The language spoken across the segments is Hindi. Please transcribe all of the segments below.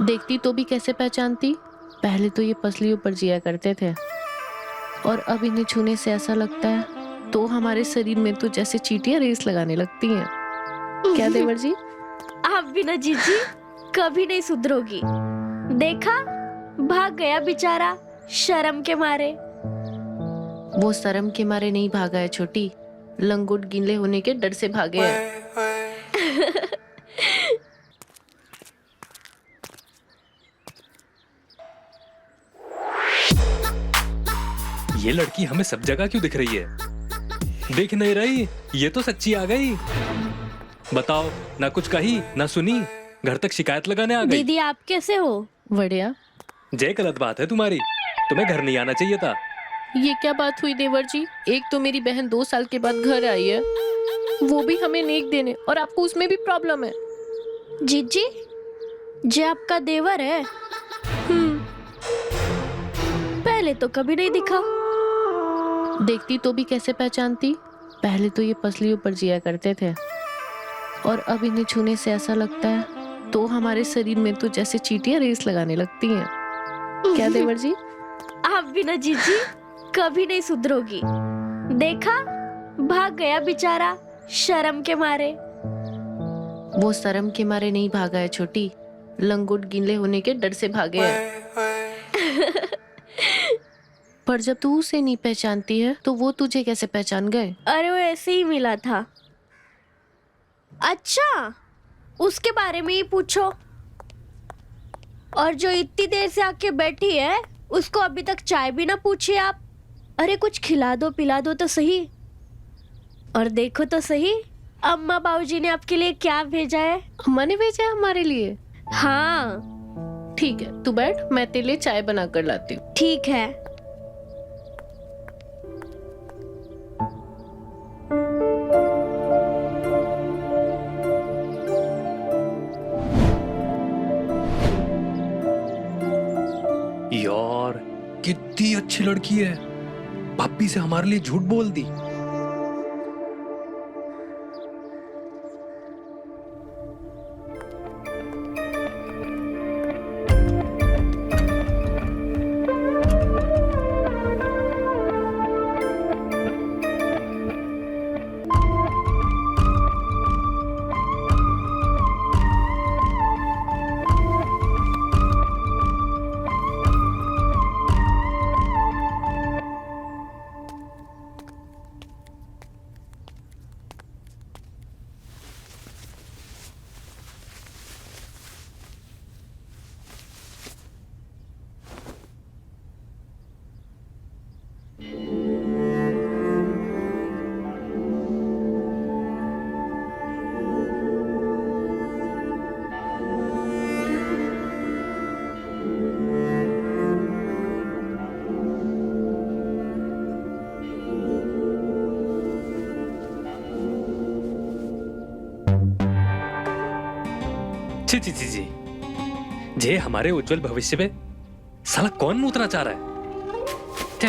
देखती तो भी कैसे पहचानती। पहले तो ये पसलियों पर जिया करते थे और अब इन्हें छूने से ऐसा लगता है तो हमारे शरीर में तो जैसे चींटियां रेस लगाने लगती हैं। क्या देवर जी? आप भी ना जीजी कभी नहीं सुधरोगी। देखा, भाग गया बेचारा शर्म के मारे। वो शर्म के मारे नहीं भागा है छोटी, लंगोट गीले होने के डर से भागे हैं। ये लड़की हमें सब जगह क्यों दिख रही है? दिख नहीं रही, ये तो सच्ची आ गई। बताओ, ना कुछ कही ना सुनी, घर तक शिकायत लगाने आ गई। दीदी आप कैसे हो? बढ़िया। जय, गलत बात है तुम्हारी, तुम्हें घर नहीं आना चाहिए था। ये क्या बात हुई देवर जी? एक तो मेरी बहन 2 साल के बाद घर आई है, वो भी हमें नेक देने, और आपको उसमें भी प्रॉब्लम है। जीजी जे आपका देवर है? पहले तो कभी नहीं दिखा। देखती तो भी कैसे पहचानती। पहले तो ये पसलियों पर जिया करते थे और अब इन्हें छूने से ऐसा लगता है तो हमारे शरीर में तो जैसे चींटियां रेस लगाने लगती हैं। क्या देवर जी? आप भी ना जीजी कभी नहीं सुधरोगी। देखा, भाग गया बेचारा शर्म के मारे। वो शर्म के मारे नहीं भागा है छोटी, लंगोट गीले होने के डर से भागे हैं। पर जब तू उसे नहीं पहचानती है तो वो तुझे कैसे पहचान गए? अरे वो ऐसे ही मिला था। अच्छा, उसके बारे में ही पूछो। और जो इतनी देर से आके बैठी है उसको अभी तक चाय भी ना पूछी आप। अरे कुछ खिला दो पिला दो तो सही। और देखो तो सही, अम्मा बाबूजी ने आपके लिए क्या भेजा है। अम्मा ने भेजा है हमारे लिए? हाँ ठीक है, तू बैठ, मैं तेरे लिए चाय बना कर लाती हूँ। ठीक है। यार, कितनी अच्छी लड़की है, भाभी से हमारे लिए झूठ बोल दी। छी छी छी छी, जे हमारे उज्जवल भविष्य पे साला कौन मूतना चाह रहा है? छे।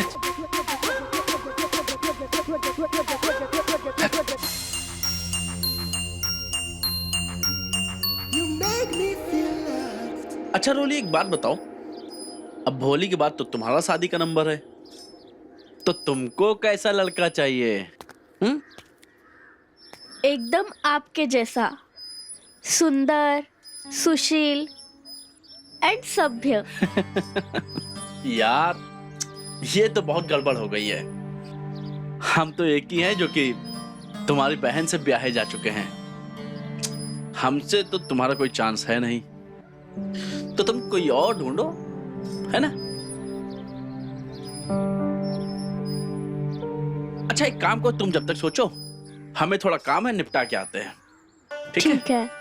अच्छा रोली, एक बात बताओ, अब भोली के बाद तो तुम्हारा शादी का नंबर है, तो तुमको कैसा लड़का चाहिए? एकदम आपके जैसा, सुंदर, सुशील एंड सभ्य। यार, ये तो बहुत गड़बड़ हो गई है। हम तो एक ही हैं जो कि तुम्हारी बहन से ब्याहे जा चुके हैं। हमसे तो तुम्हारा कोई चांस है नहीं, तो तुम कोई और ढूंढो, है ना? अच्छा, एक काम करो, तुम जब तक सोचो, हमें थोड़ा काम है, निपटा के आते हैं। ठीक है? ठीक है।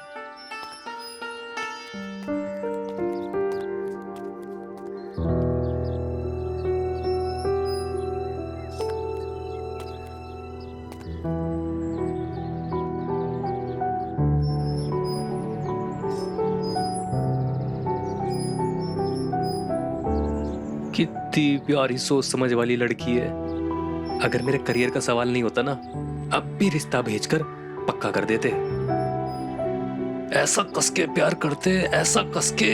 कितनी प्यारी सोच समझ वाली लड़की है। अगर मेरे करियर का सवाल नहीं होता ना, अब भी रिश्ता भेजकर पक्का कर देते। ऐसा कसके प्यार करते, ऐसा कसके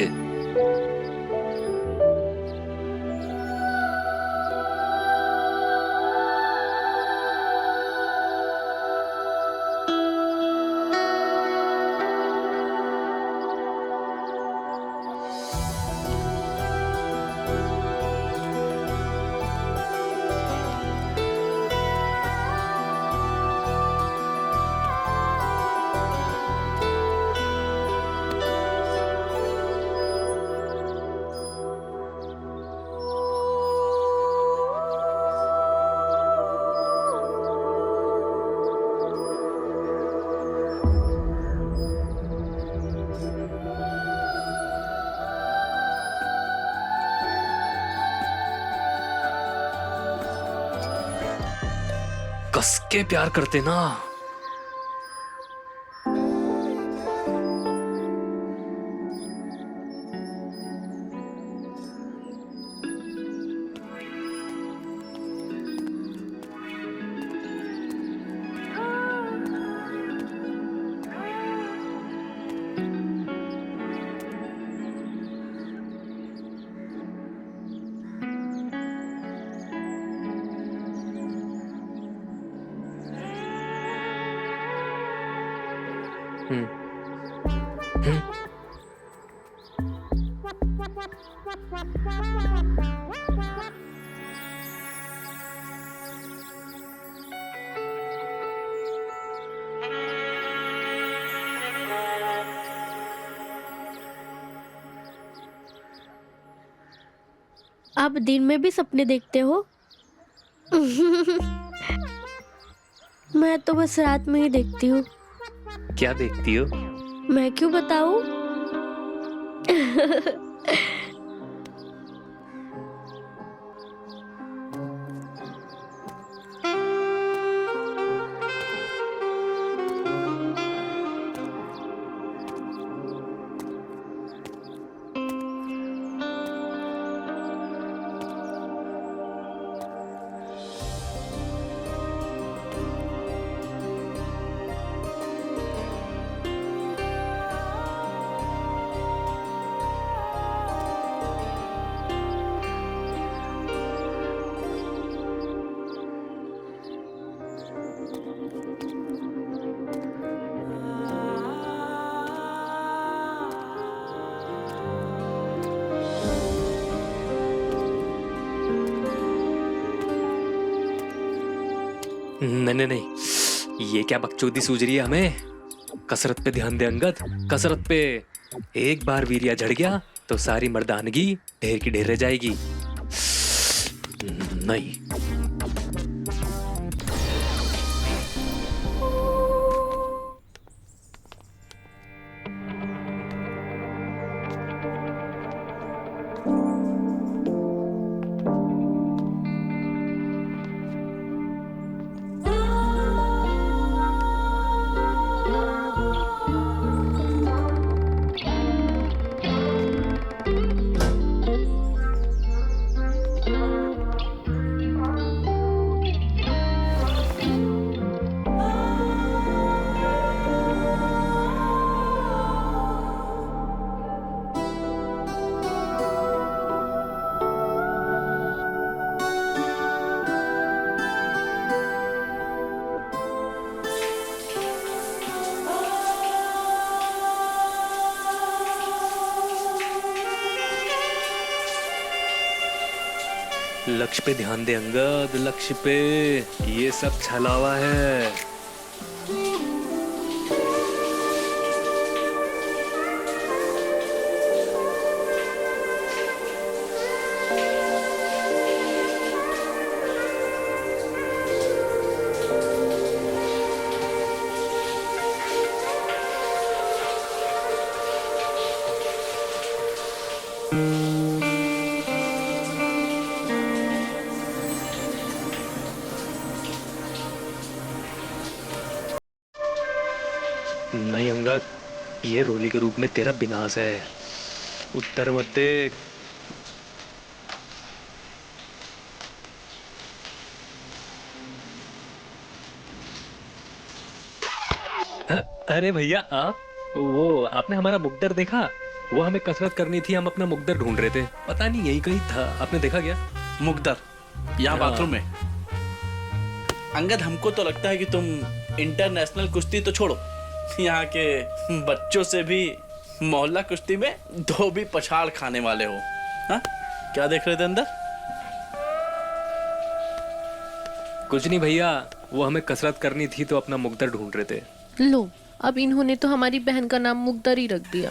कस के प्यार करते ना। आप दिन में भी सपने देखते हो? मैं तो बस रात में ही देखती हूँ। क्या देखती हो? मैं क्यों बताऊँ? नहीं नहीं नहीं, ये क्या बकचोदी सूझ रही है हमें। कसरत पे ध्यान दे अंगद, कसरत पे। एक बार वीर्या झड़ गया तो सारी मर्दानगी ढेर की ढेर रह जाएगी। नहीं। लक्ष्य पे ध्यान दे अंगद, लक्ष्य पे। ये सब छलावा है। नहीं अंगद, ये रोली के रूप में तेरा विनाश है। उत्तर मत देख। अरे भैया आप, वो आपने हमारा मुकद्दर देखा? वो हमें कसरत करनी थी, हम अपना मुकद्दर ढूंढ रहे थे। पता नहीं यही कहीं था, आपने देखा क्या? मुकद्दर यहाँ बाथरूम में। अंगद, हमको तो लगता है कि तुम इंटरनेशनल कुश्ती तो छोड़ो, यहाँ के बच्चों से भी मोहल्ला कुश्ती में धोबी पछाड़ खाने वाले हो। हाँ, क्या देख रहे थे अंदर? कुछ नहीं भैया, वो हमें कसरत करनी थी तो अपना मुकद्दर ढूंढ रहे थे। लो, अब इन्होंने तो हमारी बहन का नाम मुकद्दर ही रख दिया।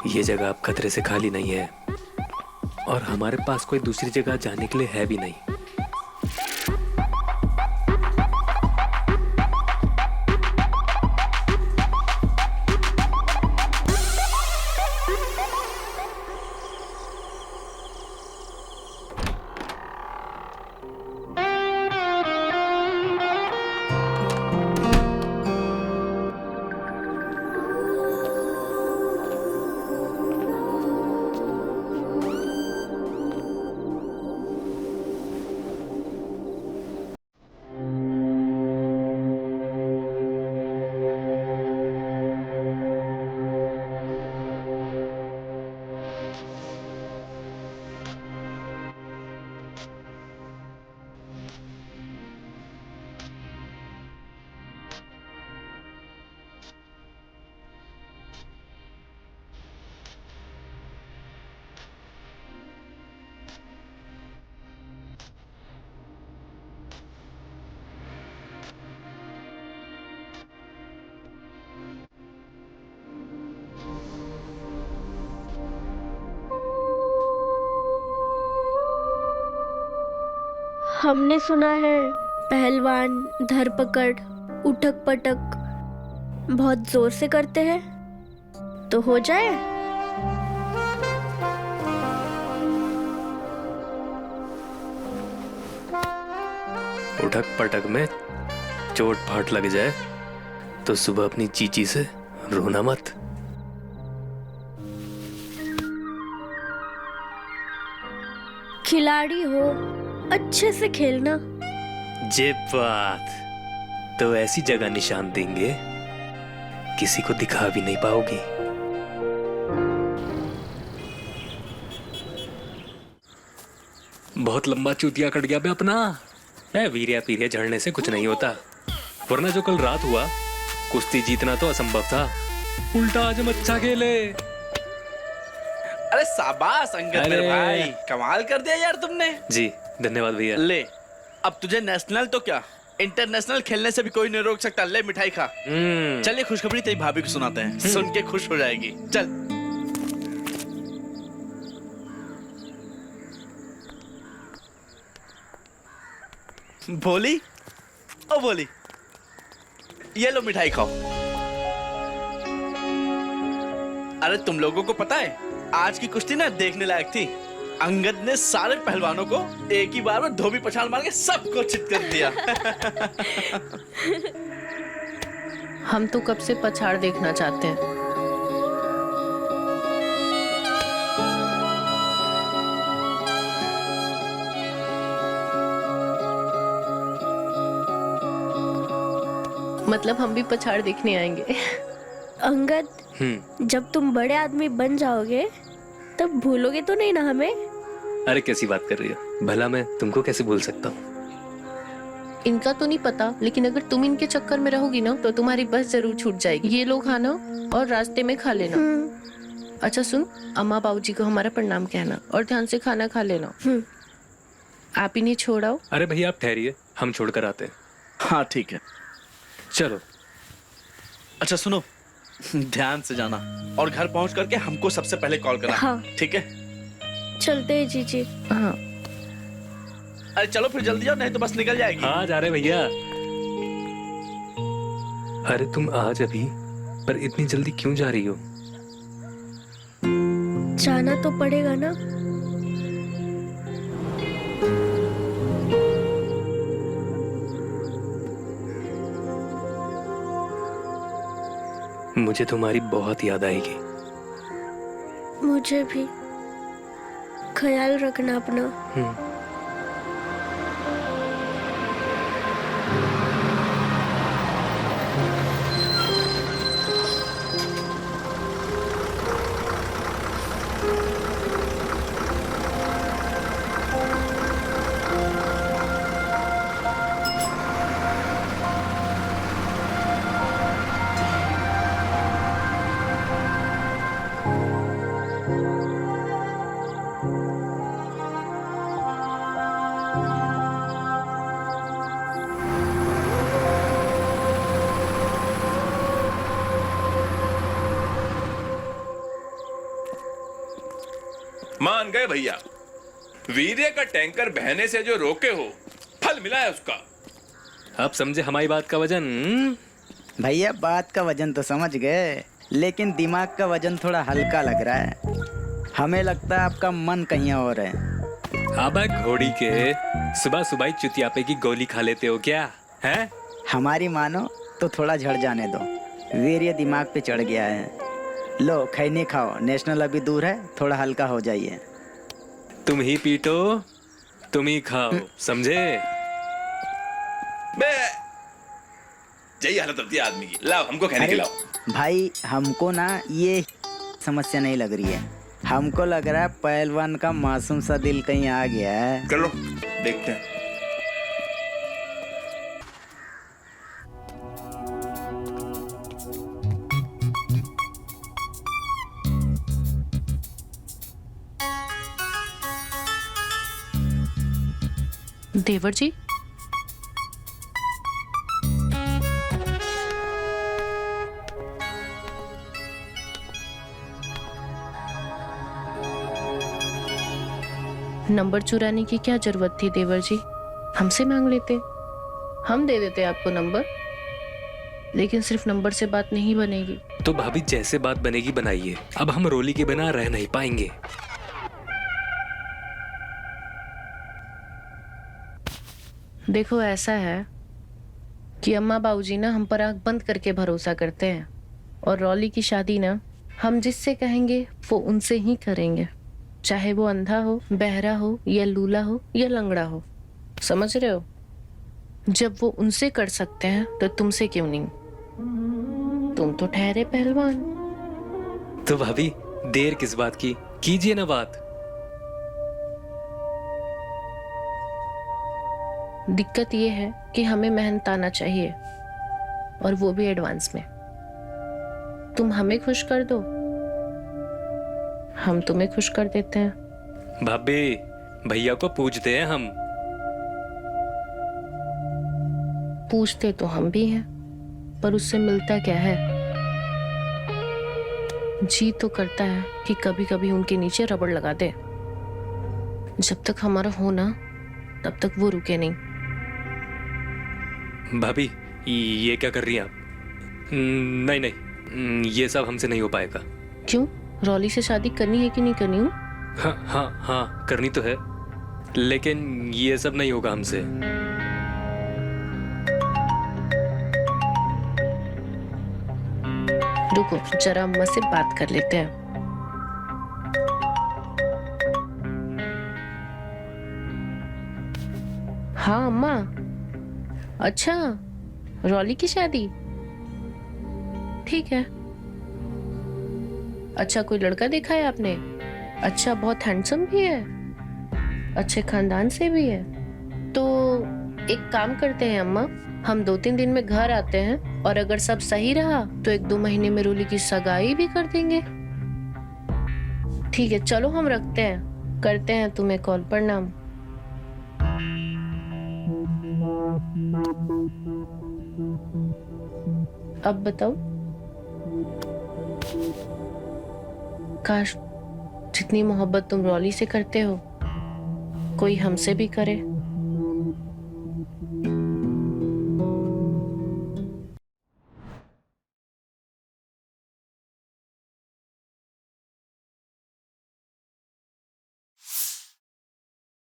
ये जगह अब खतरे से खाली नहीं है और हमारे पास कोई दूसरी जगह जाने के लिए है भी नहीं। हमने सुना है पहलवान धरपकड़ उठक पटक बहुत जोर से करते हैं, तो हो जाए। उठक पटक में चोट फाट लग जाए तो सुबह अपनी चीची से रोना मत। खिलाड़ी हो, अच्छे से खेलना। जे बात, तो ऐसी जगह निशान देंगे किसी को दिखा भी नहीं पाओगी। बहुत लंबा चूतिया कट गया बे अपना। वीर्या पीरिया झड़ने से कुछ नहीं होता, वरना जो कल रात हुआ कुश्ती जीतना तो असंभव था, उल्टा आज हम अच्छा खेले। अरे शाबाश अंगद मेरे भाई, कमाल कर दिया यार तुमने। जी धन्यवाद भैया। ले, अब तुझे नेशनल तो क्या इंटरनेशनल खेलने से भी कोई नहीं रोक सकता। ले मिठाई खा। चलिए खुशखबरी तेरी भाभी को सुनाते हैं, सुन के खुश हो जाएगी। चल। भोली, ओ भोली, ये लो मिठाई खाओ। अरे तुम लोगों को पता है आज की कुश्ती ना देखने लायक थी। अंगद ने सारे पहलवानों को एक ही बार में धोबी पछाड़ मार के सबको चित कर दिया। हम तो कब से पछाड़ देखना चाहते हैं। मतलब हम भी पछाड़ देखने आएंगे। अंगद, जब तुम बड़े आदमी बन जाओगे तब भूलोगे तो नहीं ना हमें? अरे कैसी बात कर रही हो, भला मैं तुमको कैसे भूल सकता हूँ। इनका तो नहीं पता, लेकिन अगर तुम इनके चक्कर में रहोगी ना तो तुम्हारी बस जरूर छूट जाएगी। ये लो खाना और रास्ते में खा लेना। अच्छा सुन, अम्मा बाबूजी को हमारा प्रणाम कहना और ध्यान से खाना खा लेना। आप इन्हें छोड़ाओ। अरे भैया आप ठहरिए, हम छोड़कर आते हैं। हाँ ठीक है, चलो। अच्छा सुनो, ध्यान से जाना और घर पहुंच करके हमको सबसे पहले कॉल करना। हाँ। ठीक है, चलते हैं जीजी। हाँ अरे चलो फिर जल्दी जाओ, नहीं तो बस निकल जाएगी। हाँ जा रहे भैया। अरे तुम आज अभी पर इतनी जल्दी क्यों जा रही हो? जाना तो पड़ेगा ना। मुझे तुम्हारी बहुत याद आएगी। मुझे भी। ख्याल रखना अपना। मान गए भैया, वीर्य का टैंकर बहने से जो रोके हो, फल मिला है उसका। आप समझे हमारी बात का वजन? भैया बात का वजन तो समझ गए, लेकिन दिमाग का वजन थोड़ा हल्का लग रहा है। हमें लगता है आपका मन कहीं और है। अब घोड़ी के सुबह सुबह चुतियापे की गोली खा लेते हो क्या है? हमारी मानो तो थोड़ा झड़ जाने दो, वीर्य दिमाग पे चढ़ गया है। लो खैनी खाओ, नेशनल अभी दूर है, थोड़ा हल्का हो जाइए। तुम ही पीटो, तुम ही खाओ, समझे? बे यही हालत होती है आदमी की। लाओ हमको खैनी खिलाओ। भाई हमको ना ये समस्या नहीं लग रही है, हमको लग रहा है पहलवान का मासूम सा दिल कहीं आ गया है। कर लो, देखते हैं। देवर जी, नंबर चुराने की क्या जरूरत थी देवर जी? हमसे मांग लेते, हम दे देते आपको नंबर। लेकिन सिर्फ नंबर से बात नहीं बनेगी। तो भाभी जैसे बात बनेगी बनाइए, अब हम रोली के बिना रह नहीं पाएंगे। देखो ऐसा है कि अम्मा बाबूजी ना हम पर आंख बंद करके भरोसा करते हैं, और रॉली की शादी ना हम जिससे कहेंगे वो उनसे ही करेंगे, चाहे वो अंधा हो, बहरा हो, या लूला हो, या लंगड़ा हो। समझ रहे हो? जब वो उनसे कर सकते हैं तो तुमसे क्यों नहीं? तुम तो ठहरे पहलवान। तो भाभी देर किस बात की, कीजिए ना बात। दिक्कत ये है कि हमें मेहनत आना चाहिए, और वो भी एडवांस में। तुम हमें खुश कर दो, हम तुम्हें खुश कर देते हैं। भाभी भैया को पूछते हैं हम। पूछते तो हम भी हैं, पर उससे मिलता क्या है? जी तो करता है कि कभी कभी उनके नीचे रबड़ लगा दे। जब तक हमारा हो ना, तब तक वो रुके नहीं। भाभी ये क्या कर रही हैं आप? नहीं नहीं, ये सब हमसे नहीं हो पाएगा। क्यों? रॉली से शादी करनी है कि नहीं करनी? हूँ हाँ हाँ हाँ, करनी तो है, लेकिन ये सब नहीं होगा हमसे। रुको जरा अम्मा से बात कर लेते हैं। हाँ अम्मा। अच्छा, रॉली की शादी? ठीक है। अच्छा, कोई लड़का देखा है आपने? अच्छा, बहुत हैंडसम भी है, अच्छे खानदान से भी है। तो एक काम करते हैं अम्मा, हम 2-3 दिन में घर आते हैं, और अगर सब सही रहा तो 1-2 महीने में रोली की सगाई भी कर देंगे। ठीक है, चलो हम रखते हैं, करते हैं तुम्हें कॉल। प्रणाम। अब बताओ, काश जितनी मोहब्बत तुम रॉली से करते हो कोई हमसे भी करे।